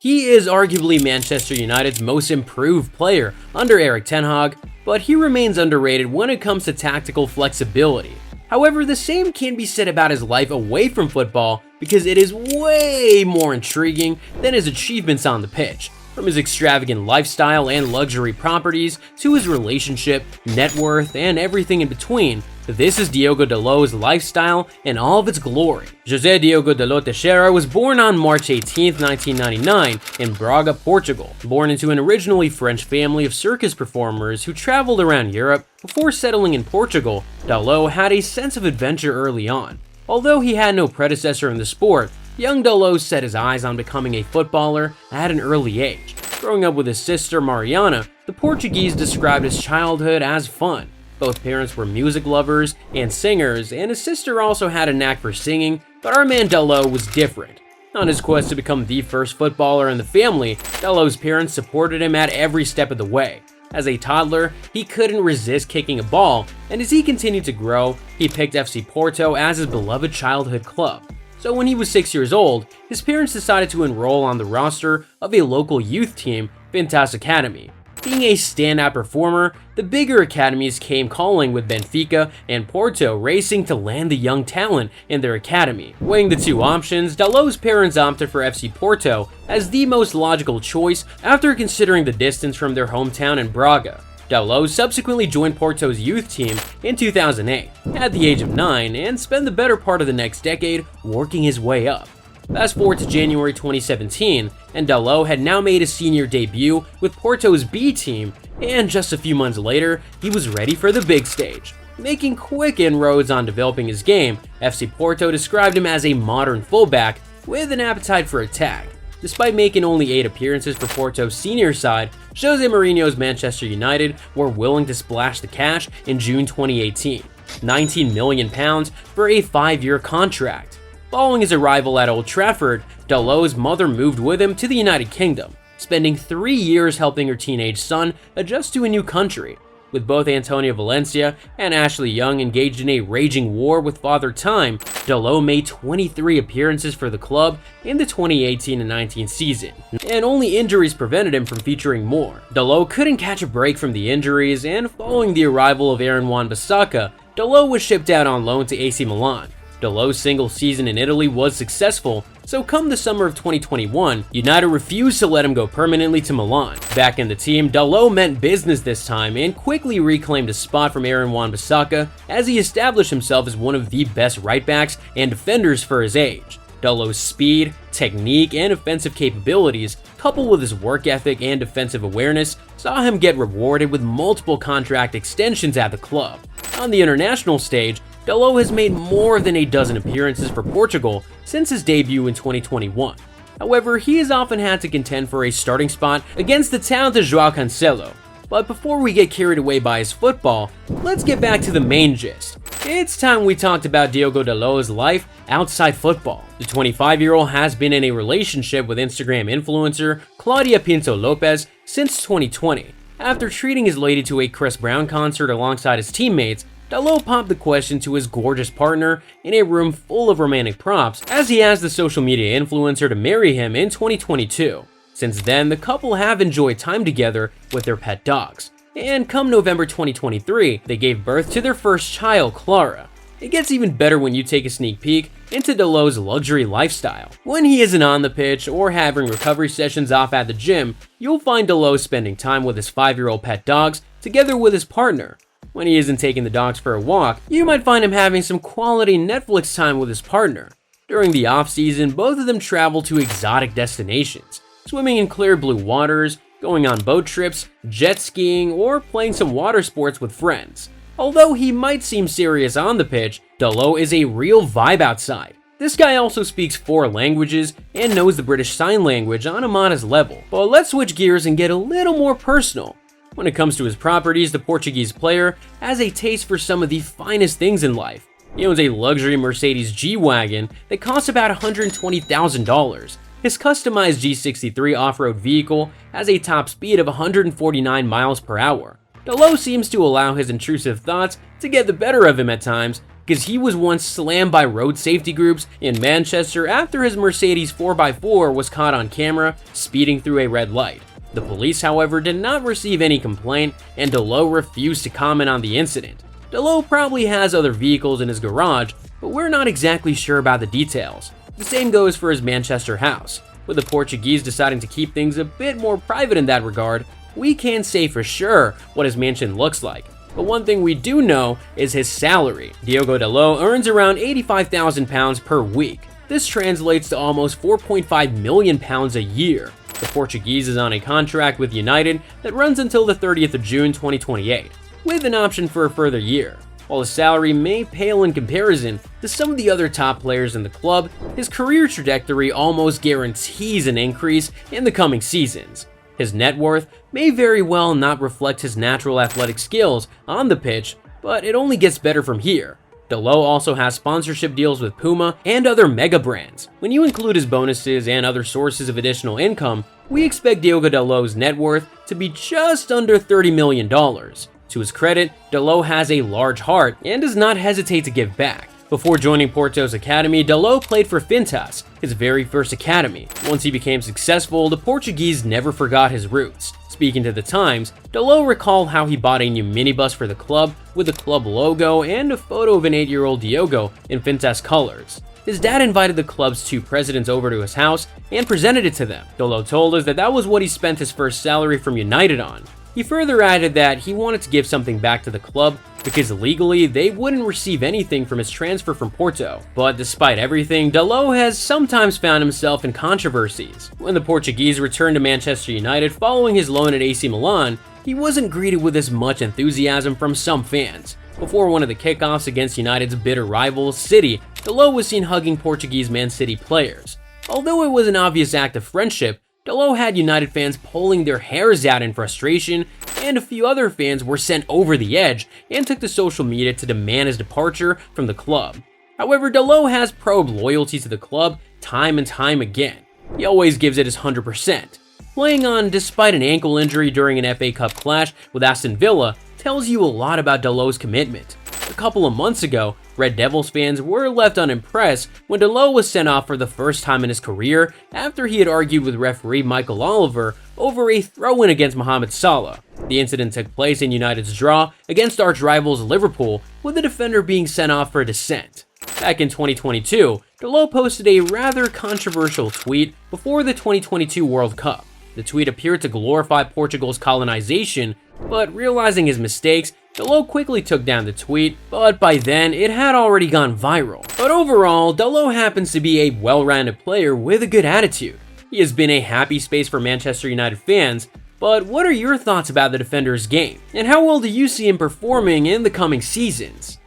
He is arguably Manchester United's most improved player under Erik Ten Hag, but he remains underrated when it comes to tactical flexibility. However, the same can be said about his life away from football because it is way more intriguing than his achievements on the pitch. From his extravagant lifestyle and luxury properties to his relationship, net worth, and everything in between, this is Diogo Dalot's lifestyle in all of its glory. José Diogo Dalot Teixeira was born on March 18, 1999 in Braga, Portugal. Born into an originally French family of circus performers who traveled around Europe before settling in Portugal, Dalot had a sense of adventure early on. Although he had no predecessor in the sport, young Dalot set his eyes on becoming a footballer at an early age. Growing up with his sister Mariana, the Portuguese described his childhood as fun. Both parents were music lovers and singers, and his sister also had a knack for singing, but our man Dalot was different. On his quest to become the first footballer in the family, Dalot's parents supported him at every step of the way. As a toddler, he couldn't resist kicking a ball, and as he continued to grow, he picked FC Porto as his beloved childhood club. So when he was 6 years old, his parents decided to enroll on the roster of a local youth team, Vintas Academy. Being a standout performer, the bigger academies came calling, with Benfica and Porto racing to land the young talent in their academy. Weighing the two options, Dalot's parents opted for FC Porto as the most logical choice after considering the distance from their hometown in Braga. Dalot subsequently joined Porto's youth team in 2008 at the age of 9 and spent the better part of the next decade working his way up. Fast forward to January 2017, and Dalot had now made his senior debut with Porto's B team, and just a few months later, he was ready for the big stage. Making quick inroads on developing his game, FC Porto described him as a modern fullback with an appetite for attack. Despite making only 8 appearances for Porto's senior side, Jose Mourinho's Manchester United were willing to splash the cash in June 2018, £19 million for a 5-year contract. Following his arrival at Old Trafford, Dalot's mother moved with him to the United Kingdom, spending 3 years helping her teenage son adjust to a new country. With both Antonio Valencia and Ashley Young engaged in a raging war with Father Time, Dalot made 23 appearances for the club in the 2018-19 season, and only injuries prevented him from featuring more. Dalot couldn't catch a break from the injuries, and following the arrival of Aaron Wan-Bissaka, Dalot was shipped out on loan to AC Milan. Dalot's single season in Italy was successful, so come the summer of 2021, United refused to let him go permanently to Milan. Back in the team, Dalot meant business this time and quickly reclaimed a spot from Aaron Wan-Bissaka as he established himself as one of the best right-backs and defenders for his age. Dalot's speed, technique, and offensive capabilities, coupled with his work ethic and defensive awareness, saw him get rewarded with multiple contract extensions at the club. On the international stage, Dalot has made more than a dozen appearances for Portugal since his debut in 2021. However, he has often had to contend for a starting spot against the talented João Cancelo. But before we get carried away by his football, let's get back to the main gist. It's time we talked about Diogo Dalot's life outside football. The 25-year-old has been in a relationship with Instagram influencer Claudia Pinto Lopez since 2020. After treating his lady to a Chris Brown concert alongside his teammates, Dalot popped the question to his gorgeous partner in a room full of romantic props as he asked the social media influencer to marry him in 2022. Since then, the couple have enjoyed time together with their pet dogs. And come November 2023, they gave birth to their first child, Clara. It gets even better when you take a sneak peek into Dalot's luxury lifestyle. When he isn't on the pitch or having recovery sessions off at the gym, you'll find Dalot spending time with his 5-year-old pet dogs together with his partner. When he isn't taking the dogs for a walk, you might find him having some quality Netflix time with his partner. During the off-season, both of them travel to exotic destinations, swimming in clear blue waters, going on boat trips, jet skiing, or playing some water sports with friends. Although he might seem serious on the pitch, Dalot is a real vibe outside. This guy also speaks 4 languages and knows the British Sign Language on a modest level. But let's switch gears and get a little more personal. When it comes to his properties, the Portuguese player has a taste for some of the finest things in life. He owns a luxury Mercedes G-Wagon that costs about $120,000. His customized G63 off-road vehicle has a top speed of 149 miles per hour. Dalot seems to allow his intrusive thoughts to get the better of him at times, because he was once slammed by road safety groups in Manchester after his Mercedes 4x4 was caught on camera speeding through a red light. The police, however, did not receive any complaint, and Dalot refused to comment on the incident. Dalot probably has other vehicles in his garage, but we're not exactly sure about the details. The same goes for his Manchester house. With the Portuguese deciding to keep things a bit more private in that regard, we can't say for sure what his mansion looks like. But one thing we do know is his salary. Diogo Dalot earns around £85,000 per week. This translates to almost £4.5 million a year. The Portuguese is on a contract with United that runs until the 30th of June 2028, with an option for a further year. While his salary may pale in comparison to some of the other top players in the club, his career trajectory almost guarantees an increase in the coming seasons. His net worth may very well not reflect his natural athletic skills on the pitch, but it only gets better from here. Dalot also has sponsorship deals with Puma and other mega brands. When you include his bonuses and other sources of additional income, we expect Diogo Dalot's net worth to be just under $30 million. To his credit, Dalot has a large heart and does not hesitate to give back. Before joining Porto's academy, Dalot played for Fintas, his very first academy. Once he became successful, the Portuguese never forgot his roots. Speaking to the Times, Dalot recalled how he bought a new minibus for the club with the club logo and a photo of an 8-year-old Diogo in Fintas colors. His dad invited the club's 2 presidents over to his house and presented it to them. Dalot told us that that was what he spent his first salary from United on. He further added that he wanted to give something back to the club because legally they wouldn't receive anything from his transfer from Porto. But despite everything, Dalot has sometimes found himself in controversies. When the Portuguese returned to Manchester United following his loan at AC Milan, he wasn't greeted with as much enthusiasm from some fans. Before one of the kickoffs against United's bitter rival, City, Dalot was seen hugging Portuguese Man City players. Although it was an obvious act of friendship, Dalot had United fans pulling their hairs out in frustration, and a few other fans were sent over the edge and took to social media to demand his departure from the club. However, Dalot has probed loyalty to the club time and time again. He always gives it his 100%. Playing on despite an ankle injury during an FA Cup clash with Aston Villa tells you a lot about Dalot's commitment. A couple of months ago, Red Devils fans were left unimpressed when Dalot was sent off for the first time in his career after he had argued with referee Michael Oliver over a throw-in against Mohamed Salah. The incident took place in United's draw against arch-rivals Liverpool, with the defender being sent off for dissent. Back in 2022, Dalot posted a rather controversial tweet before the 2022 World Cup. The tweet appeared to glorify Portugal's colonization, but realizing his mistakes, Dalot quickly took down the tweet, but by then it had already gone viral. But overall, Dalot happens to be a well-rounded player with a good attitude. He has been a happy space for Manchester United fans, but what are your thoughts about the defender's game? And how well do you see him performing in the coming seasons?